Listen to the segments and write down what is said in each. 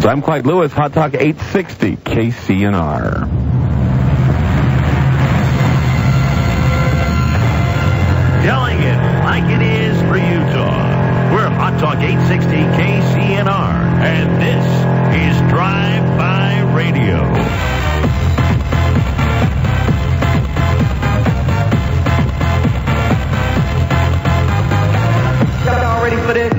So I'm Clyde Lewis, Hot Talk 860, KCNR. Telling it like it is for Utah. We're Hot Talk 860 KCNR, and this is Drive-By Radio. Y'all ready for this?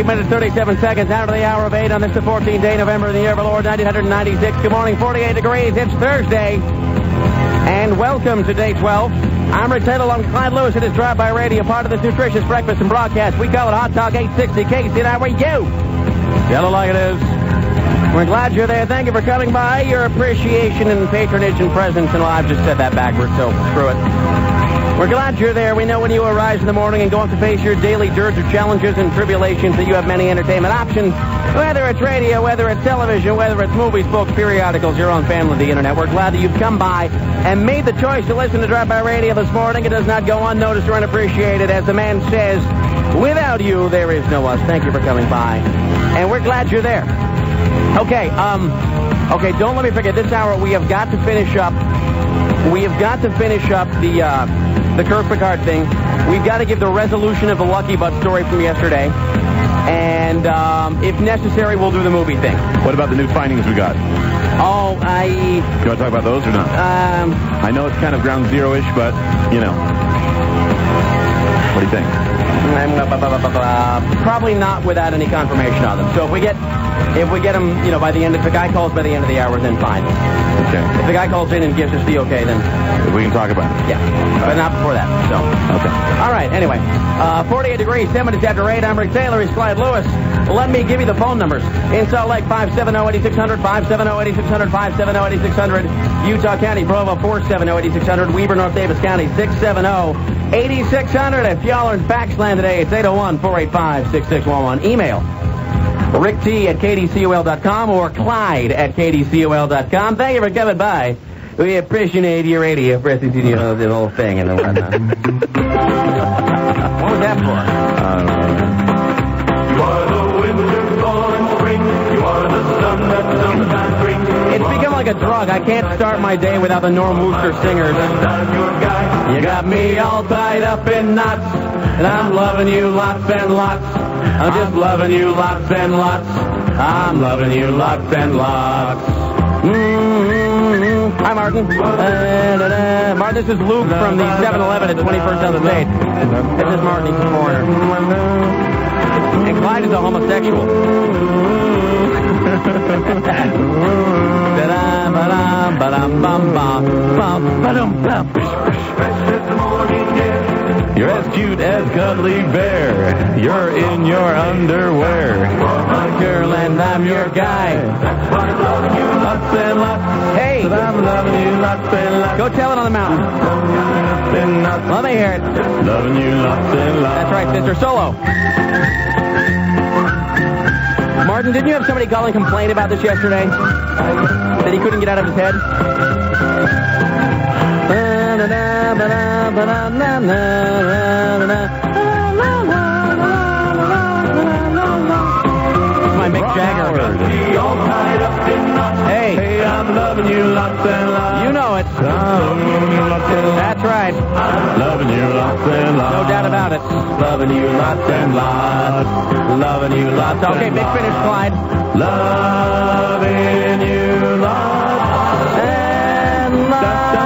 Minutes, 37 seconds after the hour of 8 on this the 14th day, November, in the year of our Lord, 1996. Good morning, 48 degrees. It's Thursday. And welcome to day 12. I'm Rick Taylor along with Clyde Lewis. It is Drive-By Radio, part of this nutritious breakfast and broadcast. We call it Hot Talk 860 KCNR Radio. Yellow like it is. We're glad you're there. Thank you for coming by. Your appreciation and patronage and presence. And well, I've just said that backwards, so screw it. We're glad you're there. We know when you arise in the morning and go out to face your daily dearth of challenges and tribulations that you have many entertainment options. Whether it's radio, whether it's television, whether it's movies, books, periodicals, your own family, the internet. We're glad that you've come by and made the choice to listen to Drive-By Radio this morning. It does not go unnoticed or unappreciated. As the man says, without you, there is no us. Thank you for coming by. And we're glad you're there. Okay, don't let me forget. This hour, we have got to finish up. We have got to finish up the Kirk Picard thing. We've got to give the resolution of the Lucky Butt story from yesterday. And if necessary, we'll do the movie thing. What about the new findings we got? Oh, Do you want to talk about those or not? I know it's kind of ground zero-ish, but, you know. What do you think? Probably not without any confirmation on them. So if we get them, you know, by the end, if the guy calls by the end of the hour, then fine. Okay. If the guy calls in and gives us the okay, then we can talk about it. Yeah, but not before that. So okay. All right. Anyway, 48 degrees, 10 minutes after 8. I'm Rick Taylor. He's Clyde Lewis. Let me give you the phone numbers. In Salt Lake, 570-8600, 570-8600, 570-8600. Utah County, Provo, 470-8600. Weber, North Davis County, 670-8600. If y'all are in Faxland today, it's 801-485-6611. Email rickt@kdcol.com or Clyde@kdcol.com. Thank you for coming by. We appreciate your radio pressing to the whole thing and whatnot. What was that for? You are the winter, fall, and spring. You are the sun that summertime brings. It's become like a drug. I can't start my day without the Norm Wooster singers. You got me all tied up in knots, and I'm loving you lots and lots. I'm just loving you lots and lots. I'm loving you lots and lots. Hi, Martin. Martin, this is Luke from the 7-Eleven at 21st on the State. This is Martin. He's a foreigner. And Clyde is a homosexual. You're as cute as Cuddly Bear. You're in your underwear. You're my girl and I'm your guy. That's why I'm loving you lots and lots. Hey! I'm loving you lots and lots. Go tell it on the mountain. Let me hear it. Loving you lots and lots. That's right, sister. Solo. Martin, didn't you have somebody call and complain about this yesterday? That he couldn't get out of his head? My Mick Jagger. Hey, I'm loving you lots and lots. you know it. That's right. Loving you lots and lots. No doubt about it. Loving you lots and lots. Loving you lots. Okay, big finish, Clyde. Loving you lots And lots.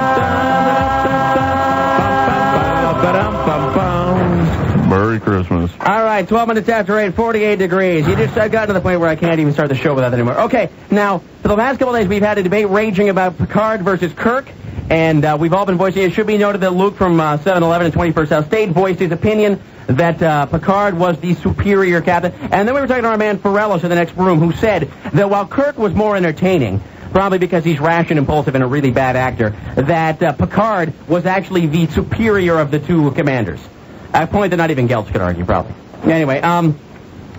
Merry Christmas. All right, 12 minutes after 8, 48 degrees. I've gotten to the point where I can't even start the show without that anymore. Okay, now, for the last couple of days, we've had a debate raging about Picard versus Kirk, and we've all been voicing. It should be noted that Luke from 7-Eleven and 21st South State voiced his opinion that Picard was the superior captain. And then we were talking to our man Ferrellos in the next room, who said that while Kirk was more entertaining, probably because he's rash and impulsive and a really bad actor, that Picard was actually the superior of the two commanders. A point that not even Geltz could argue, probably. Anyway,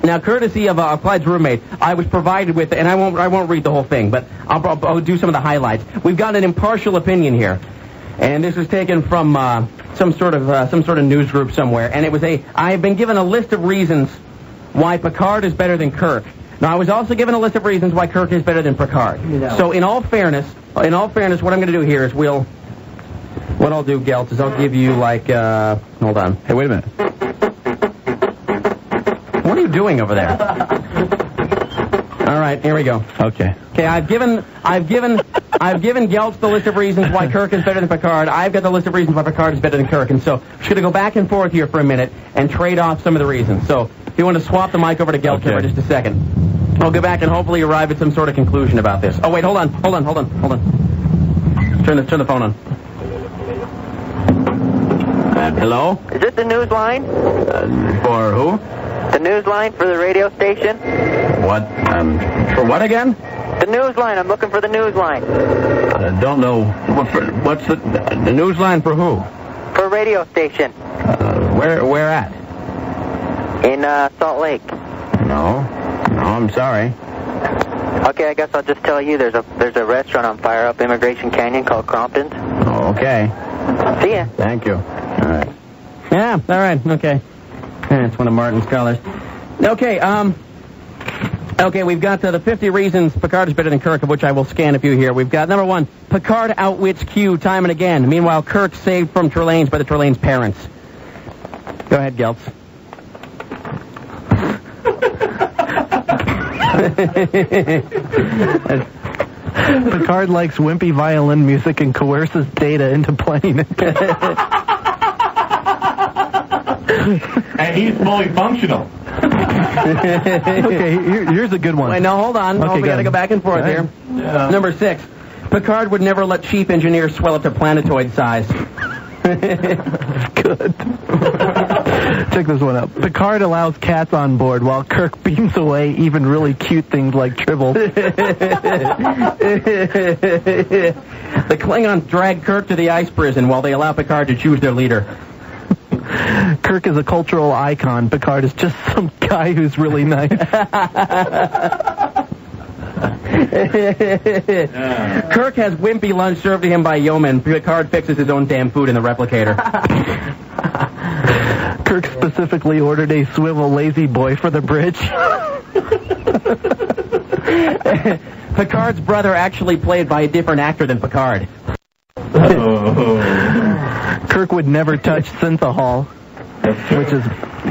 now, courtesy of Clyde's roommate, I was provided with, and I won't read the whole thing, but I'll do some of the highlights. We've got an impartial opinion here, and this is taken from some sort of news group somewhere, and I have been given a list of reasons why Picard is better than Kirk. Now, I was also given a list of reasons why Kirk is better than Picard. Yeah. So, in all fairness, what I'm going to do here is what I'll do, Geltz, is I'll give you hold on. Hey, wait a minute. What are you doing over there? All right, here we go. Okay. Okay, I've given Geltz the list of reasons why Kirk is better than Picard. I've got the list of reasons why Picard is better than Kirk, and so we're just going to go back and forth here for a minute and trade off some of the reasons. So, if you want to swap the mic over to Geltz for just a second, I'll go back and hopefully arrive at some sort of conclusion about this. Oh wait, hold on. Turn the phone on. Hello? Is this the news line? For who? The news line for the radio station? What? For what again? The news line. I'm looking for the news line. I don't know. What's the news line for who? For a radio station. Where at? In Salt Lake. No, I'm sorry. Okay, I guess I'll just tell you there's a restaurant on fire up Immigration Canyon called Crompton's. Oh, okay. See ya. Thank you. All right. Yeah, all right, okay. It's one of Martin's colors. Okay, we've got the 50 reasons Picard is better than Kirk, of which I will scan a few here. We've got, number 1, Picard outwits Q time and again. Meanwhile, Kirk saved from Trelane's by the Trelane's parents. Go ahead, Geltz. Picard likes wimpy violin music and coerces Data into playing it. And he's fully functional. Okay, here's a good one. Wait, no, hold on. Okay, we got to go back and forth here. Yeah. Number 6, Picard would never let chief engineers swell up to planetoid size. Good. Check this one out. Picard allows cats on board while Kirk beams away even really cute things like tribbles. The Klingons drag Kirk to the ice prison while they allow Picard to choose their leader. Kirk is a cultural icon. Picard is just some guy who's really nice. Kirk has wimpy lunch served to him by yeomen. Picard fixes his own damn food in the replicator. Kirk specifically ordered a swivel lazy boy for the bridge. Picard's brother actually played by a different actor than Picard. Kirk would never touch Synthahol, which is...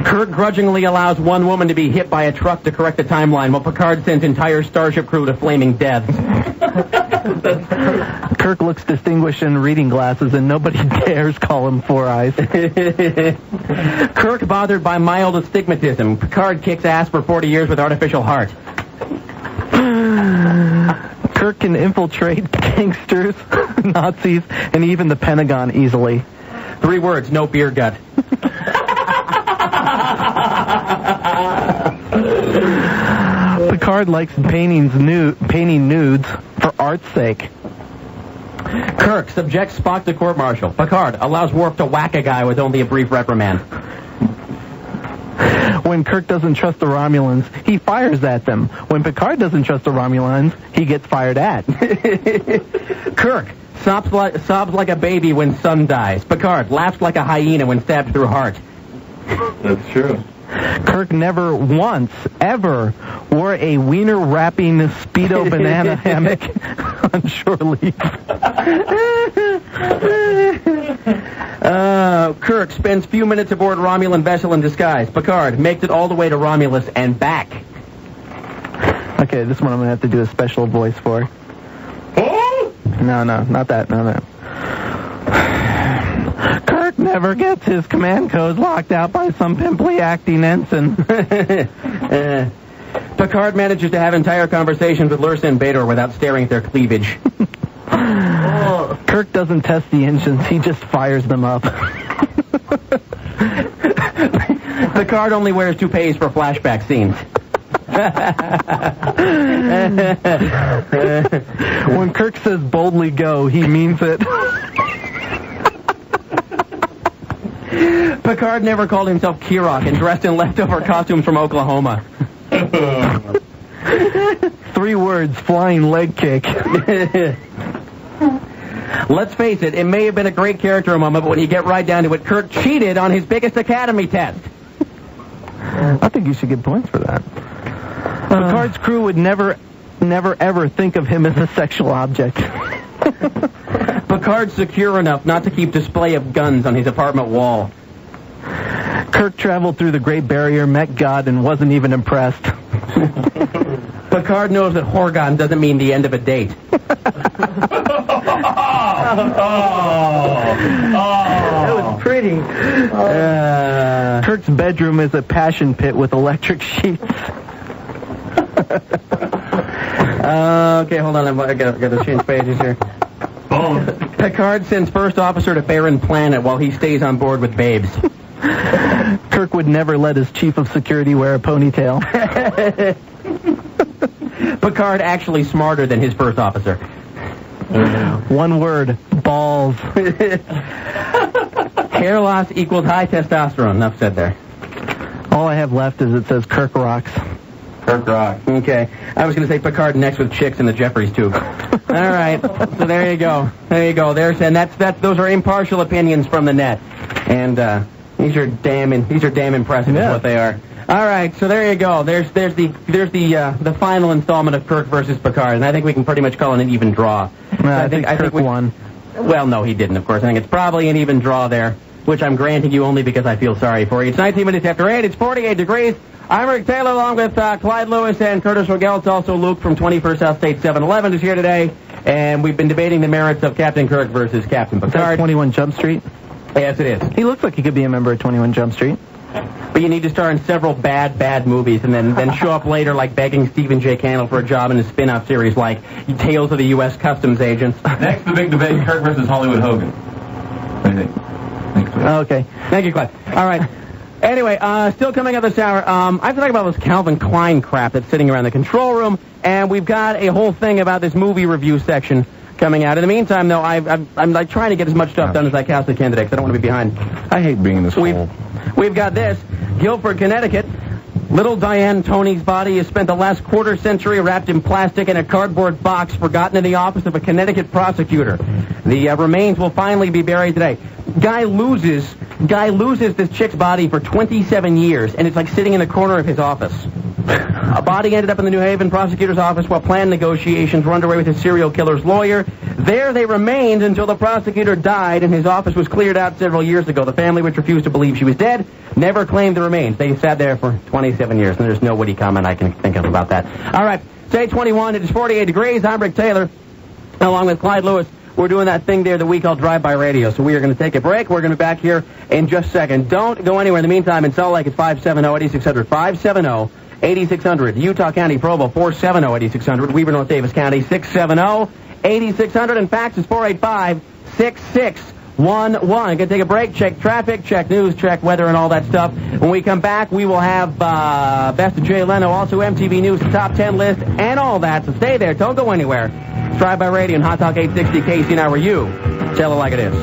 Kirk grudgingly allows one woman to be hit by a truck to correct the timeline, while Picard sends entire starship crew to flaming deaths. Kirk looks distinguished in reading glasses, and nobody dares call him Four Eyes. Kirk bothered by mild astigmatism. Picard kicks ass for 40 years with artificial heart. Kirk can infiltrate gangsters, Nazis, and even the Pentagon easily. 3 words, no beer gut. Picard likes painting nudes for art's sake. Kirk subjects Spock to court-martial. Picard allows Worf to whack a guy with only a brief reprimand. When Kirk doesn't trust the Romulans, he fires at them. When Picard doesn't trust the Romulans, he gets fired at. Kirk sobs like a baby when son dies. Picard laughs like a hyena when stabbed through heart. That's true. Kirk never once, ever, wore a wiener-wrapping Speedo banana hammock on shore leave. Kirk spends few minutes aboard Romulan vessel in disguise. Picard makes it all the way to Romulus and back. Okay, this one I'm going to have to do a special voice for. Oh? No, not that. No. Kirk never gets his command codes locked out by some pimply acting ensign. Picard manages to have entire conversations with Lursa and Bador without staring at their cleavage. Kirk doesn't test the engines, he just fires them up. Picard only wears toupees for flashback scenes. When Kirk says boldly go, he means it. Picard never called himself Kirok and dressed in leftover costumes from Oklahoma. 3 words, flying leg kick. Let's face it, it may have been a great character moment, but when you get right down to it, Kirk cheated on his biggest academy test. I think you should get points for that. Picard's crew would never, ever think of him as a sexual object. Picard's secure enough not to keep display of guns on his apartment wall. Kirk traveled through the Great Barrier, met God, and wasn't even impressed. Picard knows that Horgon doesn't mean the end of a date. That was pretty. Kirk's bedroom is a passion pit with electric sheets. Okay, hold on. I got to change pages here. Picard sends first officer to Farron Planet while he stays on board with babes. Kirk would never let his chief of security wear a ponytail. Picard actually smarter than his first officer. One word, balls. Hair loss equals high testosterone. Enough said there. All I have left is it says Kirk rocks. Kirk rocks. Okay. I was going to say Picard next with chicks in the Jeffries tube. All right. So there you go. There you go. Those are impartial opinions from the net. And these are damn impressive is what they are. All right, so there you go. There's the final installment of Kirk versus Picard, and I think we can pretty much call it an even draw. I think Kirk won. Well, no, he didn't, of course. I think it's probably an even draw there, which I'm granting you only because I feel sorry for you. It's 19 minutes after 8. It's 48 degrees. I'm Rick Taylor along with Clyde Lewis and Curtis Rogel. It's also Luke from 21st South State 7-Eleven is here today, and we've been debating the merits of Captain Kirk versus Captain Picard. Is that 21 Jump Street? Yes, it is. He looks like he could be a member of 21 Jump Street. But you need to star in several bad movies and then show up later like begging Stephen J. Cannell for a job in a spin-off series like Tales of the U.S. Customs Agents. Next, the big debate, Kirk versus Hollywood Hogan. Okay. Thank you, Clyde. All right. Anyway, still coming up this hour, I have to talk about this Calvin Klein crap that's sitting around the control room, and we've got a whole thing about this movie review section coming out. In the meantime, though, I'm like trying to get as much stuff done as I possibly can today because I don't want to be behind. I hate being in this hole. We've got this. Guilford, Connecticut. Little Diane Tony's body has spent the last quarter century wrapped in plastic in a cardboard box forgotten in the office of a Connecticut prosecutor. The remains will finally be buried today. Guy loses this chick's body for 27 years, and it's like sitting in the corner of his office. A body ended up in the New Haven prosecutor's office while planned negotiations were underway with his serial killer's lawyer. There they remained until the prosecutor died and his office was cleared out several years ago. The family, which refused to believe she was dead, never claimed the remains. They sat there for 27 years, and there's no witty comment I can think of about that. All right, it's 8:21. It is 48 degrees. I'm Rick Taylor, along with Clyde Lewis. We're doing that thing there that we call Drive-By Radio, so we are going to take a break. We're going to be back here in just a second. Don't go anywhere. In the meantime, in Salt Lake, it's 570-8600. 570-8600. Utah County, Provo, 470-8600. Weaver, North Davis County, 670-8600. And fax is 485-6611. Going to take a break, check traffic, check news, check weather, and all that stuff. When we come back, we will have Best of Jay Leno, also MTV News, Top 10 list, and all that. So stay there. Don't go anywhere. It's Drive-By Radio and Hot Talk 860 KCNR, where you tell it like it is.